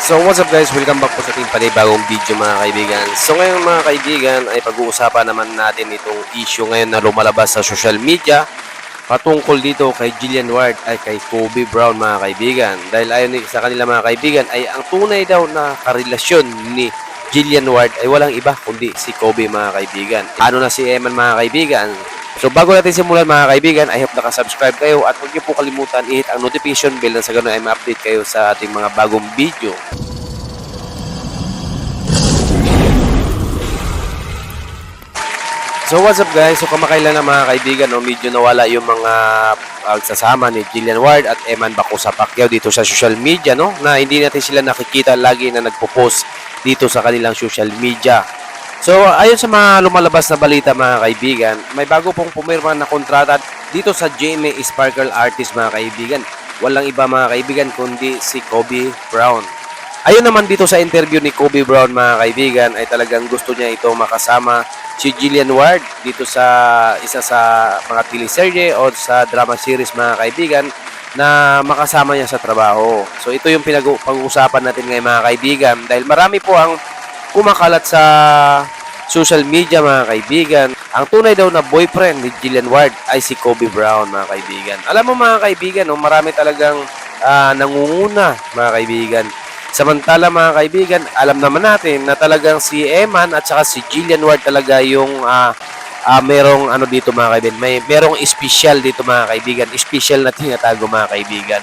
So what's up guys, welcome back po sa ating panibagong video mga kaibigan. So ngayon mga kaibigan ay pag-uusapan naman natin itong issue ngayon na lumalabas sa social media patungkol dito kay Jillian Ward ay kay Kobe Brown mga kaibigan. Dahil ayon sa kanila mga kaibigan ay ang tunay daw na karelasyon ni Jillian Ward ay walang iba kundi si Kobe mga kaibigan. Ano na si Eman mga kaibigan? So bago natin simulan mga kaibigan, I hope nakasubscribe kayo at huwag niyo po kalimutan i-hit ang notification bell na sa ganun ay ma-update kayo sa ating mga bagong video. So what's up guys? So kamakailan na mga kaibigan, medyo nawala yung mga pagsasama ni Jillian Ward at Eman Bacosa Pacquiao dito sa social media, no? Na hindi natin sila nakikita lagi na nagpo-post dito sa kanilang social media. So, ayon sa mga lumalabas na balita mga kaibigan, may bago pong pumirma na kontrata dito sa GMA Sparkle Artist mga kaibigan. Walang iba mga kaibigan kundi si Kobe Brown. Ayon naman dito sa interview ni Kobe Brown mga kaibigan ay talagang gusto niya ito makasama si Jillian Ward dito sa isa sa mga teleserye o sa drama series mga kaibigan na makasama niya sa trabaho. So, ito yung pag-uusapan natin ngayon mga kaibigan dahil marami po ang kumakalat sa social media mga kaibigan. Ang tunay daw na boyfriend ni Jillian Ward ay si Kobe Brown mga kaibigan. Alam mo mga kaibigan, marami talagang nangunguna mga kaibigan. Samantala mga kaibigan, alam naman natin na talagang si Eman at saka si Jillian Ward talaga yung merong ano dito mga kaibigan. Merong special dito mga kaibigan. Special na tinatago mga kaibigan.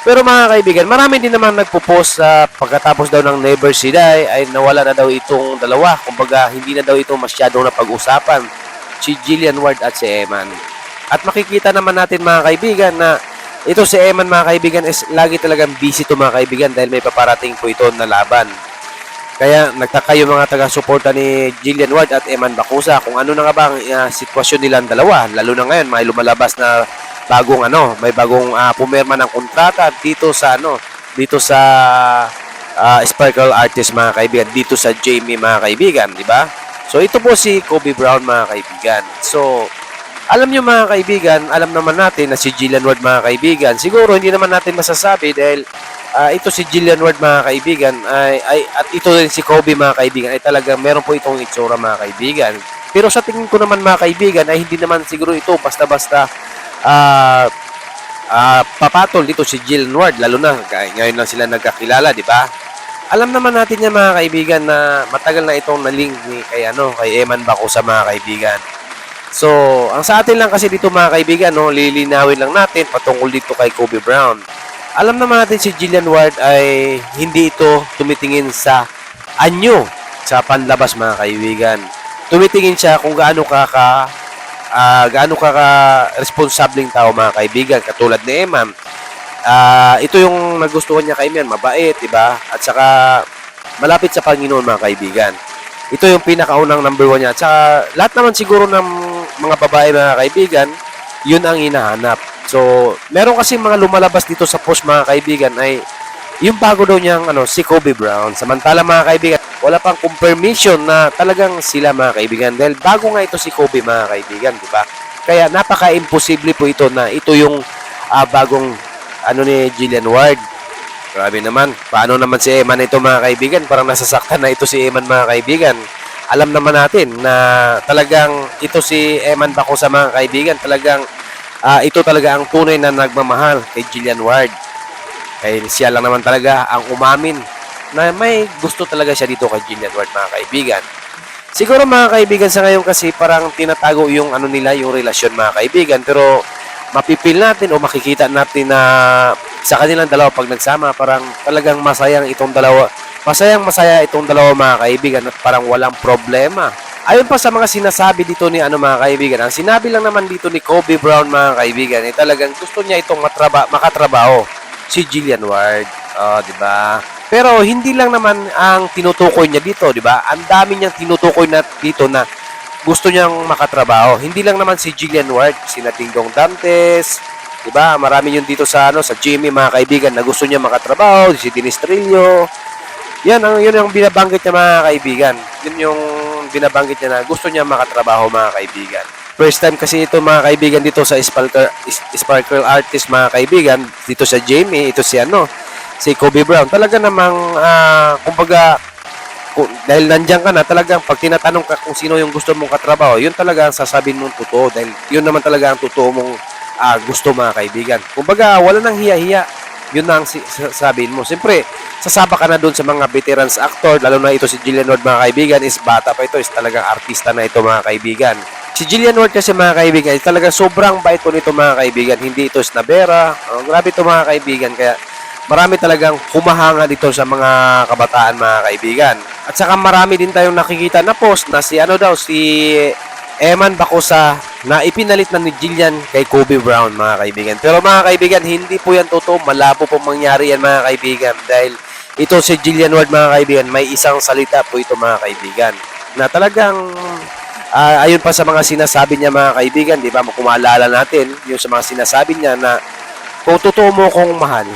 Pero mga kaibigan, marami din naman nagpo-post sa pagkatapos daw ng Never See Die ay nawala na daw itong dalawa. Kumbaga, hindi na daw ito masyadong napag-usapan si Jillian Ward at si Eman. At makikita naman natin mga kaibigan na ito si Eman mga kaibigan is lagi talagang busy to mga kaibigan dahil may paparating po ito na laban. Kaya nagtaka yung mga taga-suporta ni Jillian Ward at Eman Bacosa kung ano na nga ba ang sitwasyon nilang dalawa. Lalo na ngayon, may lumalabas na may bagong pumirma ng kontrata dito sa Sparkle Artist mga kaibigan, dito sa Jamie mga kaibigan, di ba? So ito po si Kobe Brown mga kaibigan. So alam niyo mga kaibigan, alam naman natin na si Jillian Ward mga kaibigan, siguro hindi naman natin masasabi dahil ito si Jillian Ward mga kaibigan at ito rin si Kobe mga kaibigan ay talagang meron po itong itsura mga kaibigan. Pero sa tingin ko naman mga kaibigan ay hindi naman siguro ito basta-basta papatol dito si Jillian Ward, lalo na ngayon lang sila nagkakilala, di ba? Alam naman natin yan mga kaibigan na matagal na itong na-link kay Eman Bacosa mga kaibigan. So, ang sa atin lang kasi dito mga kaibigan, lilinawin lang natin patungkol dito kay Kobe Brown. Alam naman natin si Jillian Ward ay hindi ito tumitingin sa anyo sa panlabas mga kaibigan. Tumitingin siya kung gaano ka responsableng tao mga kaibigan katulad ni Eman. Ito yung nagustuhan niya kay Eman, mabait, diba? At saka malapit sa Panginoon mga kaibigan. Ito yung pinakaunang number 1 niya. At saka lahat naman siguro ng mga babae mga kaibigan, yun ang hinahanap. So, meron kasi mga lumalabas dito sa post mga kaibigan ay yung bago daw niyang si Kobe Brown. Samantala mga kaibigan, wala pang confirmation na talagang sila mga kaibigan dahil bago nga ito si Kobe mga kaibigan, di ba? Kaya napaka-imposible po ito na ito yung bagong ni Jillian Ward. Grabe naman. Paano naman si Eman ito mga kaibigan? Parang nasasaktan na ito si Eman mga kaibigan. Alam naman natin na talagang ito si Eman Bacosa mga kaibigan, talagang ito talaga ang tunay na nagmamahal kay Jillian Ward. Kaya siya lang naman talaga ang umamin na may gusto talaga siya dito kay Jillian Ward mga kaibigan. Siguro mga kaibigan sa ngayon kasi parang tinatago yung yung relasyon mga kaibigan, pero mapipil natin o makikita natin na sa kanilang dalawa pag nagsama parang talagang masaya itong dalawa mga kaibigan at parang walang problema. Ayon pa sa mga sinasabi dito ni mga kaibigan, ang sinabi lang naman dito ni Kobe Brown mga kaibigan ay talagang gusto niya itong makatrabaho si Jillian Ward, di ba? Pero hindi lang naman ang tinutukoy niya dito, di ba? Ang dami niyang tinutukoy na dito na gusto niyang makatrabaho. Hindi lang naman si Jillian Ward, si Dong Dantes, di ba? Marami yun dito sa Jimmy mga kaibigan na gusto niya makatrabaho, si Dennis Trillo. Yun ang binabanggit niya mga kaibigan. Yun yung binabanggit niya na gusto niya makatrabaho mga kaibigan. First time kasi ito mga kaibigan dito sa Sparkle Artist mga kaibigan, dito sa Jamie, ito si Kobe Brown. Talaga namang, kumbaga, dahil nandiyan ka na, talagang pag tinatanong ka kung sino yung gusto mong katrabaho, yun talaga ang sasabihin mong totoo. Dahil yun naman talaga ang totoo mong gusto, mga kaibigan. Kumbaga, wala nang hiya-hiya. Yun na ang sasabihin mo. Siyempre, sasaba ka na doon sa mga veterans actor, lalo na ito si Jillian Ward, mga kaibigan, is bata pa ito, is talagang artista na ito, mga kaibigan. Si Jillian Ward kasi, mga kaibigan, is talaga sobrang bait po nito, mga kaibigan. Hindi ito snabera. Grabe ito, mga kaibigan. Kaya marami talagang humahanga dito sa mga kabataan, mga kaibigan. At saka marami din tayong nakikita na post na si Eman Bacosa na ipinalit na ni Jillian kay Kobe Brown, mga kaibigan. Pero mga kaibigan, hindi po yan totoo. Malabo po mangyari yan, mga kaibigan. Dahil ito si Jillian Ward, mga kaibigan, may isang salita po ito, mga kaibigan, na talagang ayun pa sa mga sinasabi niya, mga kaibigan, di ba? Kung maalala natin, yung sa mga sinasabi niya na kung totoo mo kong mahal,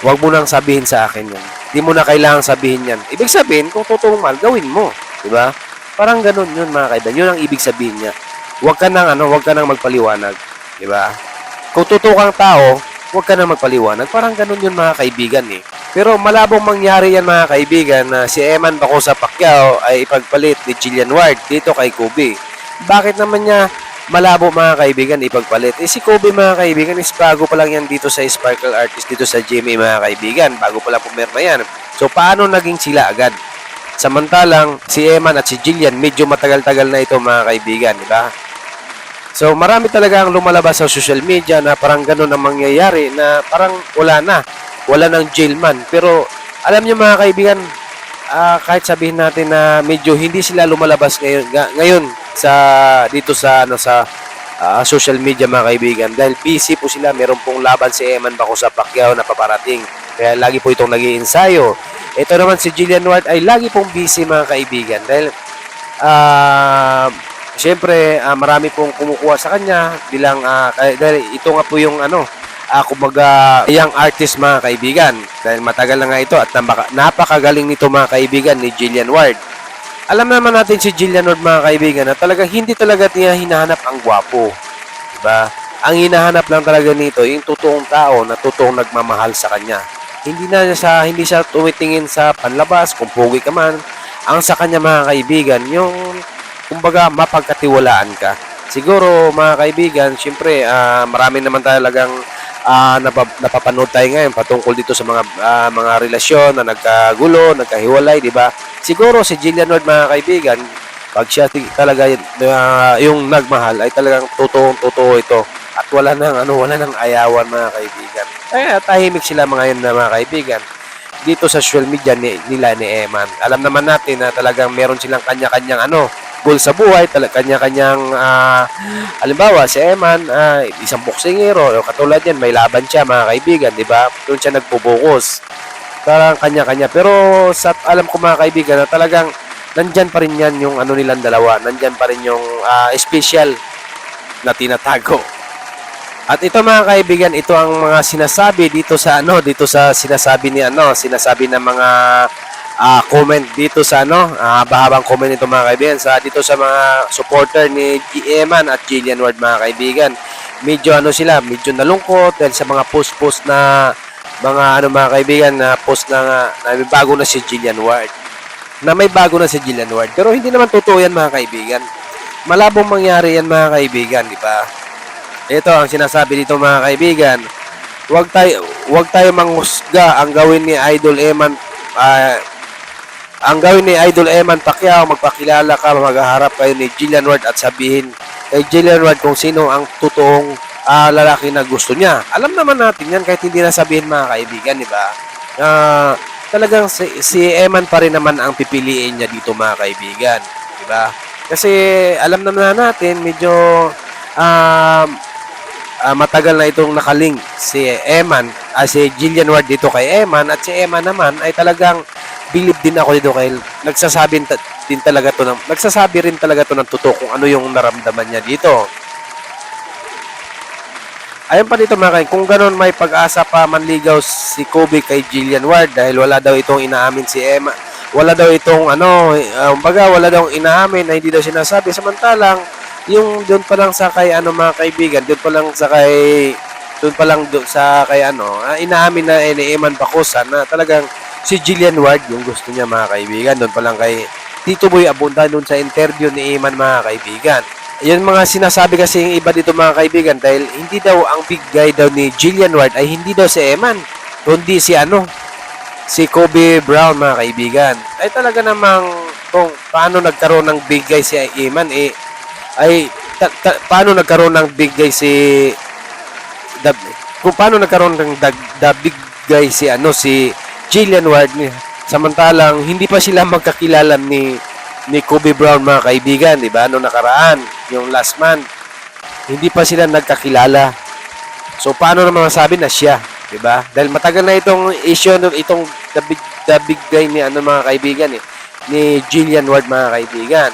huwag mo nang sabihin sa akin yan. Di mo na kailangang sabihin yan. Ibig sabihin, kung totoo mong mahal, gawin mo. Di ba? Parang ganun yun, mga kaibigan. Yun ang ibig sabihin niya. Huwag ka nang magpaliwanag. Di ba? Kung totoo kang tao, huwag ka nang magpaliwanag. Parang ganun yun, mga kaibigan eh. Pero malabong mangyari yan, mga kaibigan, na si Eman Bacosa Pacquiao ay ipagpalit ni Jillian Ward dito kay Kobe. Bakit naman niya malabo, mga kaibigan, ipagpalit? Si Kobe, mga kaibigan, is bago pa lang yan dito sa Sparkle Artist, dito sa GMA, mga kaibigan. Bago pa lang pumirma yan. So, paano naging sila agad? Samantalang, si Eman at si Jillian, medyo matagal-tagal na ito, mga kaibigan, di ba? So, marami talaga ang lumalabas sa social media na parang ganun ang mangyayari, na parang wala nang jailman. Pero, alam niyo, mga kaibigan, kahit sabihin natin na medyo hindi sila lumalabas ngayon dito sa social media, mga kaibigan, dahil busy po sila. Meron pong laban si Eman Bacosa Pacquiao na paparating, kaya lagi po itong nag-iensayo. Ito naman si Jillian Ward ay lagi pong busy, mga kaibigan, dahil siyempre marami pong kumukuha sa kanya bilang dahil ito nga po yung kumbaga young artist, mga kaibigan, dahil matagal na nga ito at napakagaling nito, mga kaibigan, ni Jillian Ward. Alam naman natin si Jillian Ward, mga kaibigan, na talaga hindi talaga niya hinahanap ang gwapo, diba? Ang hinahanap lang talaga nito yung totoong tao na totoong nagmamahal sa kanya. Hindi siya tumitingin sa panlabas, kung pogi ka man. Ang sa kanya, mga kaibigan, yung kumbaga mapagkatiwalaan ka. Siguro, mga kaibigan, syempre marami naman talagang napapanood tayo ngayon patungkol dito sa mga relasyon na nagkagulo, nagkahiwalay, di ba? Siguro si Jillian Ward, mga kaibigan, pag siya talaga yung nagmahal, ay talagang totoo ito. At wala nang ayawan, mga kaibigan. Kaya tahimik sila ngayon, na mga kaibigan, dito sa social media nila ni Eman. Alam naman natin na talagang meron silang kanya-kanyang goal sa buhay, kanya-kanyang halimbawa si Eman isang boksingero, katulad yan, may laban siya, mga kaibigan, di ba? Doon siya nagpo-focus. Parang kanya-kanya. Pero alam ko, mga kaibigan, na talagang nandyan pa rin yan yung nilang dalawa. Nandyan pa rin yung special na tinatago. At ito, mga kaibigan, ito ang mga sinasabi dito sa sinasabi ng mga comment dito sa bahabang comment nito, mga kaibigan, dito sa mga supporter ni Eman at Jillian Ward, mga kaibigan. Medyo medyo nalungkot dahil sa mga post na mga mga kaibigan, na post na may bago na si Jillian Ward. Pero hindi naman totoo yan, mga kaibigan. Malabong mangyari yan, mga kaibigan, di ba? Ito ang sinasabi dito, mga kaibigan. Huwag tayo manghusga. Ang gawin ni Idol Eman Pacquiao, magpakilala ka, maghaharap kayo ni Jillian Ward at sabihin kay Jillian Ward kung sino ang totoong lalaki na gusto niya. Alam naman natin yan kahit hindi na sabihin, mga kaibigan, di ba? Talagang si Eman pa rin naman ang pipiliin niya dito, mga kaibigan, di ba? Kasi alam naman natin medyo matagal na itong nakaling si Jillian Ward dito kay Eman, at si Eman naman ay talagang believe din ako dito kay nagsasabi rin talaga to ng totoo kung ano yung naramdaman niya dito. Ayun pa dito, mga kaibigan, kung ganoon may pag-asa pa manligaw si Kobe kay Jillian Ward dahil wala daw itong inaamin si Eman. Wala daw itong wala daw inaamin na hindi daw sinasabi, samantalang yung doon pa lang sa kay mga kaibigan, doon pa lang sa kay doon pa lang sa kay inaamin na ni Eman Bacosa na talagang si Jillian Ward yung gusto niya mga kaibigan. Doon pa lang kay Tito Boy Abunda doon sa interview ni Eman mga kaibigan. Yun mga sinasabi kasi yung iba dito mga kaibigan dahil hindi daw ang big guy daw ni Jillian Ward ay hindi daw si Eman, kundi si Kobe Brown mga kaibigan. Ay talaga namang kung paano nagkaroon ng big guy si Eman paano nagkaroon ng big guy kung paano nagkaroon ng the big guy si Jillian Ward samantalang hindi pa sila magkakilala ni Kobe Brown mga kaibigan, di ba? Noong nakaraan, yung last month, hindi pa sila nagkakilala. So paano naman masabi na siya, di ba? Dahil matagal na itong issue itong the big guy ni mga kaibigan ni Jillian Ward mga kaibigan.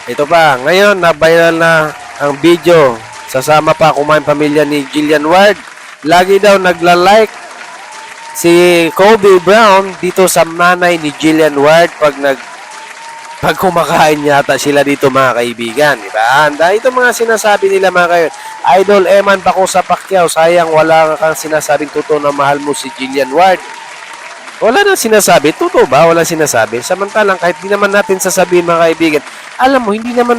Ito pa, ngayon na-viral na ang video. Sasama pa kumain pamilya ni Jillian Ward. Lagi daw nagla-like si Kobe Brown dito sa nanay ni Jillian Ward pag kumakain yata sila dito mga kaibigan, di ba? Dahil ito mga sinasabi nila mga kaibigan. Idol Eman Bacosa Pacquiao, sayang wala kang sinasabing totoo na mahal mo si Jillian Ward. Wala nang sinasabi. Totoo ba? Wala sinasabi. Samantalang kahit di naman natin sasabihin mga kaibigan, alam mo, hindi naman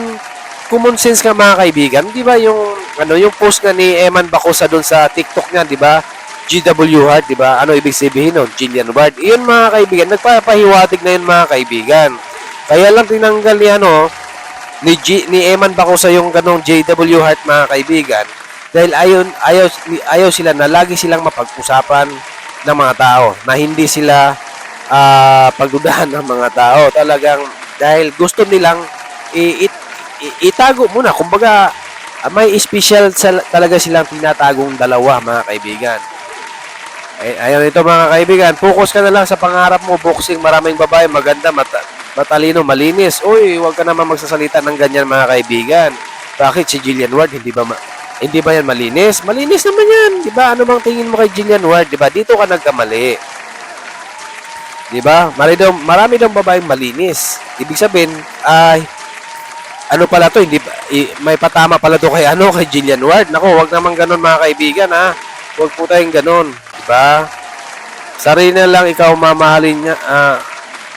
common sense ka mga kaibigan. Di ba yung post nga ni Eman Bacosa doon sa TikTok niya, di ba? GW Heart, di ba? Ano ibig sabihin nun? Jillian Ward. Iyon mga kaibigan, nagpapahiwatig na yun mga kaibigan. Kaya lang tinanggal ni Eman Bacosa yung ganong JW Heart mga kaibigan. Dahil ayaw sila na lagi silang mapag-usapan ng mga tao, na hindi sila pagdudahan ng mga tao. Talagang dahil gusto nilang itago muna. Kumbaga, may special talaga silang tinatagong dalawa mga kaibigan. Ayun ito mga kaibigan, focus ka na lang sa pangarap mo. Boxing, maraming babae, maganda, matalino, malinis. Uy, huwag ka naman magsasalita ng ganyan mga kaibigan. Bakit si Jillian Ward hindi ba yan malinis? Malinis naman yan, di ba? Ano bang tingin mo kay Jillian Ward, di ba? Dito ka nagkamali. Di ba? Marami daw babaeng malinis. Ibig sabihin, ano pala to, may patama pala to kay Jillian Ward. Nako, wag naman ganun mga kaibigan, ha. Wag po tayong ganun, di ba? Sarili na lang ikaw mamahalin niya,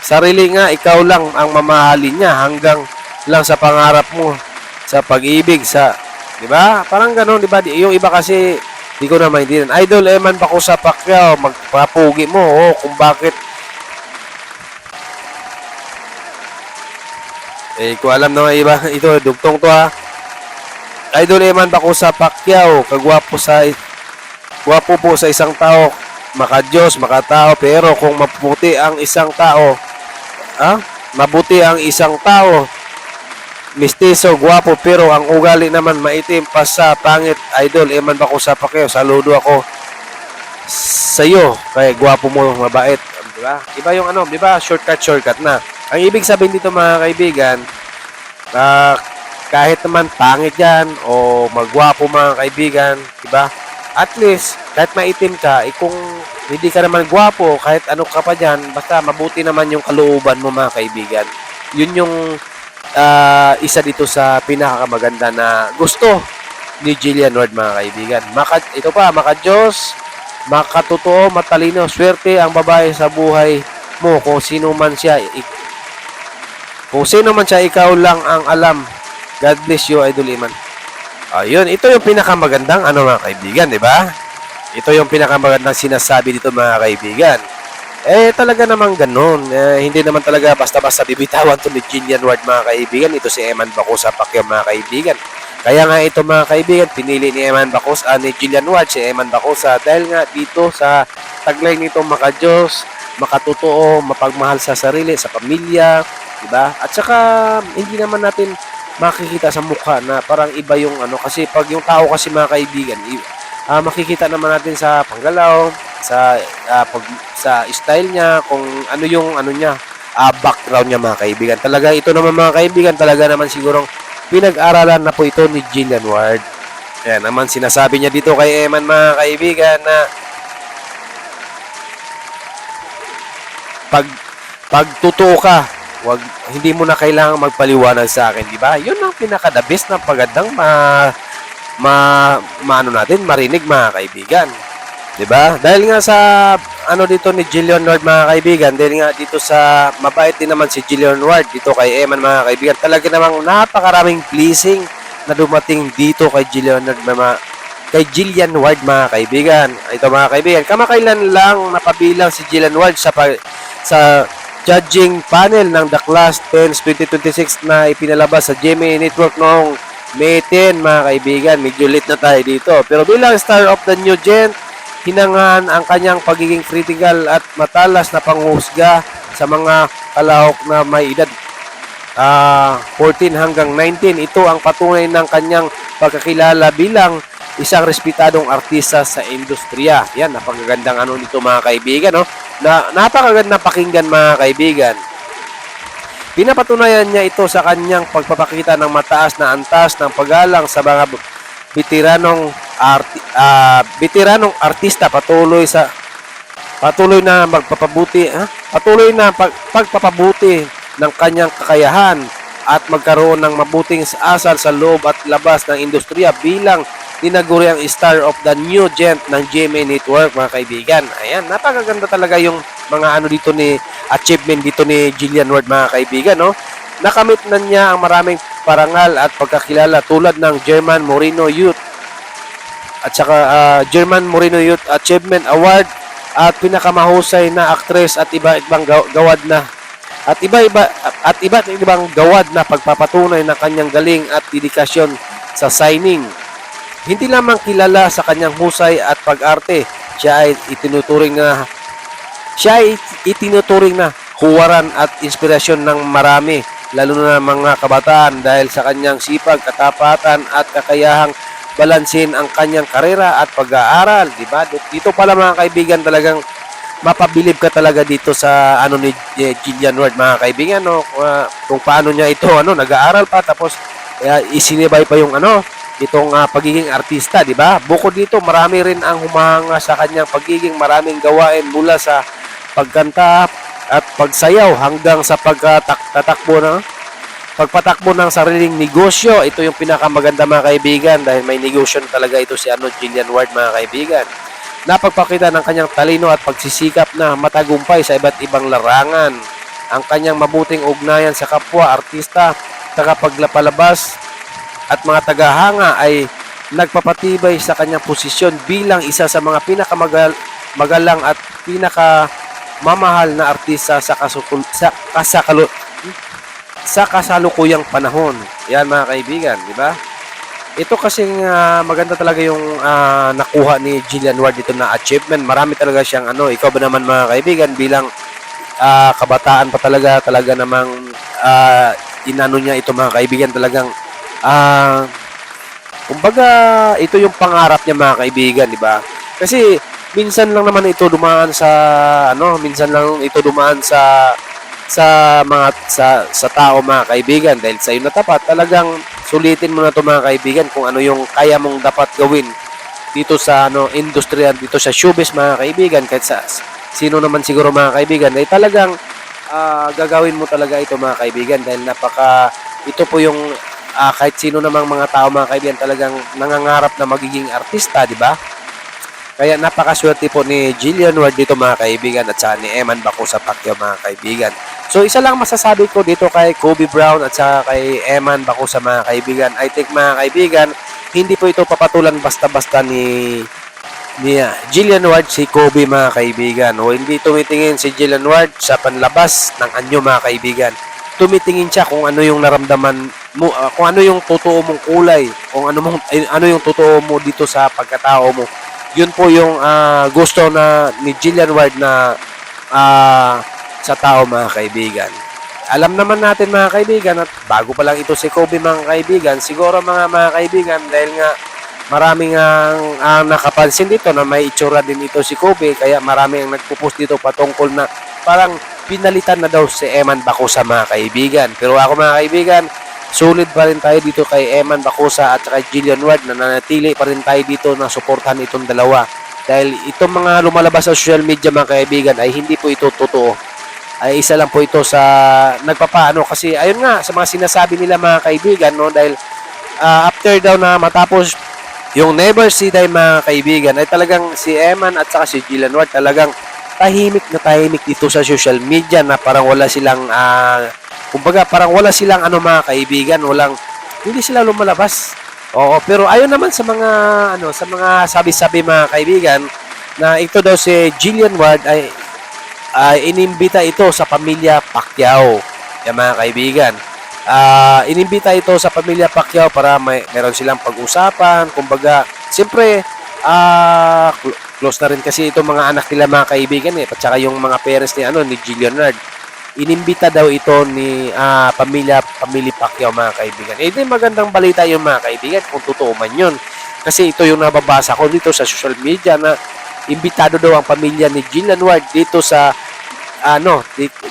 sarili nga ikaw lang ang mamahalin niya hanggang lang sa pangarap mo, sa pag-ibig, di ba? Parang ganun, di ba? Yung iba kasi di ko na maintindihan. Idol Eman Bacosa Pacquiao, magpapugi mo, kung bakit kung alam na nga iba, ito, dugtong to ha. Idol Eman Bacosa Pacquiao, gwapo po sa isang tao, maka-Diyos, maka-tao, pero kung mabuti ang isang tao, mistiso, gwapo, pero ang ugali naman maitim pa sa pangit. Idol Eman Bacosa Pacquiao, saludo ako sa iyo, kaya gwapo mo, mabait, di ba? Iba yung di ba? Shortcut na. Ang ibig sabihin dito mga kaibigan, kahit naman pangit yan o magwapo mga kaibigan, di ba? At least, kahit maitim ka, kung hindi ka naman gwapo, kahit ano ka pa dyan, basta mabuti naman yung kalooban mo mga kaibigan. Yun yung isa dito sa pinakamaganda na gusto ni Jillian Ward mga kaibigan. Ito pa, maka-Diyos, makatotoo, matalino, swerte ang babae sa buhay mo. Kung sino man siya, ikaw lang ang alam. God bless you, Idol Eman. Ayun, ito yung pinakamagandang mga kaibigan, di ba? Ito yung pinakamagandang sinasabi dito mga kaibigan. Talaga namang ganun. Hindi naman talaga basta-basta bibitawan to ni Jillian Ward mga kaibigan. Ito si Eman Bacosa Pacquiao mga kaibigan. Kaya nga ito mga kaibigan, pinili ni Jillian Ward si Eman Bacosa dahil nga dito sa taglay nito maka-Diyos, makatotoo, mapagmahal sa sarili, sa pamilya, diba? At saka hindi naman natin makikita sa mukha na parang iba yung kasi pag yung tao kasi mga kaibigan, makikita naman natin sa panggalaw, sa style niya, kung ano yung niya, background niya mga kaibigan. Talaga ito naman mga kaibigan, talaga naman sigurong pinag-aralan na po ito ni Jillian Ward. Kaya naman sinasabi niya dito kay Eman mga kaibigan na pag totoo ka, hindi mo na kailangang magpaliwanag sa akin, di ba? Yun ang pinaka-the best na pagandang maano natin, marinig mga kaibigan. 'Di ba? Dahil nga sa ano dito ni Jillian Ward mga kaibigan, dahil nga dito sa mabait din naman si Jillian Ward dito kay Eman mga kaibigan. Talaga namang napakaraming pleasing na dumating dito kay Jillian Ward mga kaibigan. Ito mga kaibigan, kamakailan lang napabilang si Jillian Ward sa judging panel ng The Class 10 2026 na ipinalabas sa GMA Network noong May 10 mga kaibigan. Medyo late na tayo dito. Pero bilang star of the new gen, hinangaan ang kanyang pagiging critical at matalas na panghusga sa mga kalahok na may edad 14 hanggang 19. Ito ang patunay ng kanyang pagkakilala bilang isang respetadong artista sa industriya. Yan, napakagandang ano nito mga kaibigan, no? Napakagandang pakinggan mga kaibigan. Pinapatunayan niya ito sa kanyang pagpapakita ng mataas na antas ng paggalang sa mga veteranong artista, patuloy na pagpapabuti ng kanyang kakayahan at magkaroon ng mabuting asal sa loob at labas ng industriya bilang tinaguri ang star of the new gen ng GMA Network mga kaibigan. Ayan, napakaganda talaga yung mga ano dito ni achievement dito ni Jillian Ward mga kaibigan, no? Nakamit na niya ang maraming parangal at pagkakilala tulad ng German Moreno Youth Achievement Award at pinakamahusay na aktres at iba't ibang gawad na pagpapatunay ng kanyang galing at dedikasyon sa signing. Hindi lamang kilala sa kanyang husay at pag-arte, siya ay itinuturing na huwaran at inspirasyon ng marami, lalo na mga kabataan dahil sa kanyang sipag, katapatan at kakayahang balansin ang kanyang karera at pag-aaral, di ba? Dito pala mga kaibigan, talagang mapabilib ka talaga dito sa ano ni Jillian Ward mga kaibigan, no? Kung paano niya ito nag-aaral pa tapos isinibay pa yung itong pagiging artista, di ba? Bukod dito, marami rin ang humahanga sa kanyang pagiging maraming gawain mula sa pagkanta at pagsayaw hanggang sa pagpatakbo ng sariling negosyo. Ito yung pinakamaganda mga kaibigan dahil may negosyo talaga ito si Jillian Ward mga kaibigan. Napagpakita ng kanyang talino at pagsisikap na matagumpay sa iba't ibang larangan. Ang kanyang mabuting ugnayan sa kapwa artista, tagapagpalabas at mga tagahanga ay nagpapatibay sa kanyang posisyon bilang isa sa mga pinakamagalang at pinakamamahal na artista sa kasalukuyang panahon. Yan mga kaibigan, di ba? Ito kasing maganda talaga yung nakuha ni Jillian Ward dito na achievement. Marami talaga siyang ikaw ba naman mga kaibigan bilang kabataan pa talaga namang inano niya ito mga kaibigan, talagang kumbaga ito yung pangarap niya mga kaibigan, di ba? Kasi minsan lang dumaan sa tao mga kaibigan dahil sa iyo na tapat. Talagang sulitin mo na to mga kaibigan kung ano yung kaya mong dapat gawin dito sa industriya, dito sa showbiz mga kaibigan. Kahit sa sino naman siguro mga kaibigan ay talagang gagawin mo talaga ito mga kaibigan dahil ito po yung kahit sino namang mga tao mga kaibigan talagang nangangarap na magiging artista, di ba? Kaya napakaswerte po ni Jillian Ward dito mga kaibigan at saka ni Eman Bacosa Pacquiao mga kaibigan. So isa lang masasabi ko dito kay Kobe Brown at saka kay Eman Bacosa mga kaibigan. I think mga kaibigan, hindi po ito papatulan basta-basta ni Jillian Ward si Kobe mga kaibigan. O hindi tumitingin si Jillian Ward sa panlabas ng anyo mga kaibigan. Tumitingin siya kung ano yung naramdaman mo, kung ano yung totoo mong kulay, kung ano yung totoo mo dito sa pagkatao mo. Yun po yung gusto na ni Jillian Ward na sa tao mga kaibigan. Alam naman natin mga kaibigan at bago pa lang ito si Kobe mga kaibigan, siguro mga kaibigan dahil nga maraming ang nakapansin dito na may itsura din ito si Kobe, kaya marami ang nagpo-post dito patungkol na parang pinalitan na daw si Eman Bacosa mga kaibigan. Pero ako mga kaibigan, solid pa rin tayo dito kay Eman Bacosa at kay Jillian Ward, na nanatili pa rin tayo dito na suportahan itong dalawa. Dahil itong mga lumalabas sa social media mga kaibigan ay hindi po ito totoo. Ay isa lang po ito sa nagpapaano, kasi ayun nga sa mga sinasabi nila mga kaibigan, no, dahil after daw na matapos Yung Never See Die mga kaibigan ay talagang si Eman at saka si Jillian Ward talagang tahimik na tahimik dito sa social media na parang wala silang kumbaga parang wala silang ano mga kaibigan, hindi sila lumalabas. Oo, pero ayon naman sa mga sa mga sabi-sabi mga kaibigan na ito daw si Jillian Ward ay inimbita ito sa pamilya Pacquiao. Yan mga kaibigan. Inimbita ito sa pamilya Pacquiao para meron silang pag-usapan. Kumbaga, siyempre, close na rin kasi itong mga anak nila mga kaibigan at saka yung mga parents ni Jillian Ward. Inimbita daw ito ni pamilya Pacquiao mga kaibigan. Ito yung magandang balita yung mga kaibigan kung totoo man yun. Kasi ito yung nababasa ko dito sa social media na imbitado daw ang pamilya ni Jillian Ward dito sa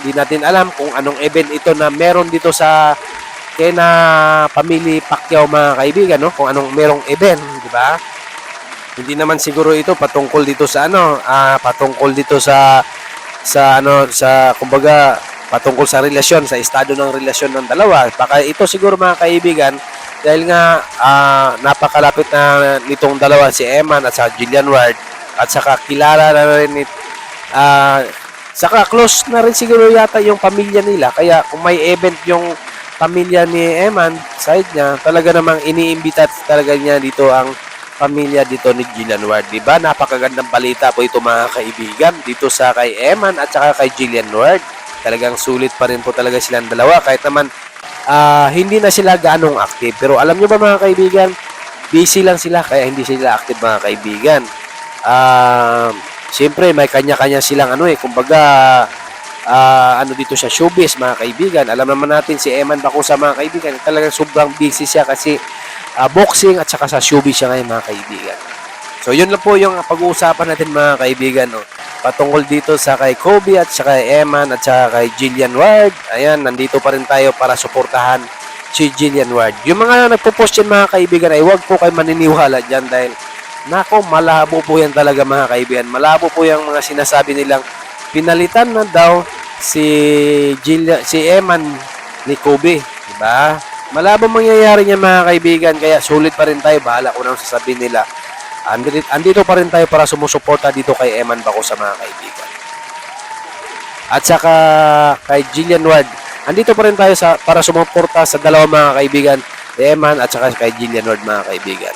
di natin alam kung anong event ito na meron dito sa pamilya Pacquiao mga kaibigan, no? Kung anong merong event, di ba? Hindi naman siguro ito patungkol dito sa patungkol dito sa kumbaga patungkol sa relasyon, sa estado ng relasyon ng dalawa. Baka ito siguro mga kaibigan dahil nga napakalapit na nitong dalawa si Eman at sa Jillian Ward at saka kilala na rin saka close na rin siguro yata yung pamilya nila. Kaya kung may event yung pamilya ni Eman, side niya, talaga namang iniimbita talaga niya dito ang pamilya dito ni Jillian Ward. Diba? Napakagandang balita po ito mga kaibigan dito sa kay Eman at saka kay Jillian Ward. Talagang sulit pa rin po talaga silang dalawa kahit naman hindi na sila ganong active. Pero alam nyo ba mga kaibigan, busy lang sila kaya hindi sila active mga kaibigan. Siyempre, may kanya-kanya silang kumbaga, dito sa showbiz, mga kaibigan. Alam naman natin si Eman Bacosa, mga kaibigan, talagang sobrang busy siya kasi boxing at saka sa showbiz siya ngayon, mga kaibigan. So, yun lang po yung pag-uusapan natin, mga kaibigan, no? Patungkol dito sa kay Kobe at saka kay Eman at saka kay Jillian Ward. Ayan, nandito pa rin tayo para suportahan si Jillian Ward. Yung mga nagpo-post yan, mga kaibigan, ay huwag po kayo maniniwala dyan dahil nako, malabo po yan talaga mga kaibigan. Malabo po yung mga sinasabi nilang pinalitan na daw si Eman ni Kobe, di ba? Malabo mangyayari niyan mga kaibigan, kaya sulit pa rin tayo. Bahala kung anong sasabihin nila. Andito pa rin tayo para sumusuporta dito kay Eman Bacosa mga kaibigan. At saka kay Jillian Ward, andito pa rin tayo para sumuporta sa dalawa mga kaibigan, Eman at saka kay Jillian Ward mga kaibigan.